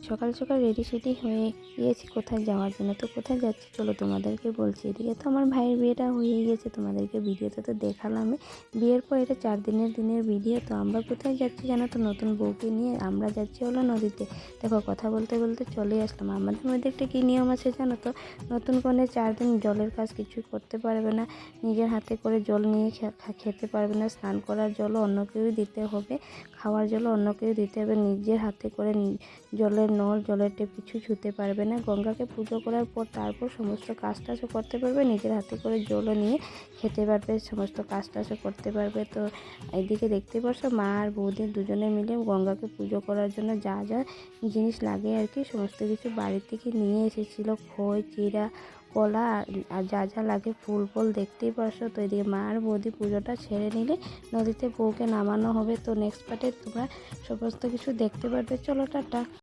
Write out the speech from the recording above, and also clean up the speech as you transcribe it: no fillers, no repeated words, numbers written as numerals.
সকাল সকাল রেডি সেডি হয়ে গিয়েছি কোথায় যাওয়ার জন্য। তো কোথায় যাচ্ছি চলো তোমাদেরকে বলছি। এদিকে তো আমার ভাইয়ের বিয়েটা হয়ে গেছে, তোমাদেরকে ভিডিওতে তো দেখালামই। বিয়ের পর এটা 4 দিনের ভিডিও। তো আমরা কোথায় যাচ্ছি জানো তো, নতুন বউকে নিয়ে আমরা যাচ্ছি হলো নদীতে। দেখো কথা বলতে বলতে চলে আসলাম। আমাদের মধ্যে একটা কী নিয়ম আছে জানো তো, নতুন কনে 4 দিন জলের কাজ কিছুই করতে পারবে না, নিজের হাতে করে জল নিয়ে খেতে পারবে না, স্নান করার জলও অন্য কেউই দিতে হবে, খাওয়ার জলও অন্য কেউ দিতে হবে, নিজের হাতে করে জলের নল জলের টেপ কিছু ছুঁতে পারবে না। গঙ্গাকে পুজো করার পর তারপর সমস্ত কাজ টাজও করতে পারবে, নিজের হাতে করে জলও নিয়ে খেতে পারবে, সমস্ত কাজ টাজও করতে পারবে। তো এদিকে দেখতে পাচ্ছ মা আর বৌদি দুজনে মিলে গঙ্গাকে পুজো করার জন্য যা যা জিনিস লাগে আর কি সমস্ত কিছু বাড়ি থেকে নিয়ে এসেছিল, খই চিড়া কলা আর যা যা লাগে ফুল ফল দেখতেই পারছো। তো এদিকে মা আর বৌদি পুজোটা ছেড়ে নিলে নদীতে বউকে নামানো হবে। তো নেক্সট পার্টে তোমরা সমস্ত কিছু দেখতে পারবে। চলো টাটা।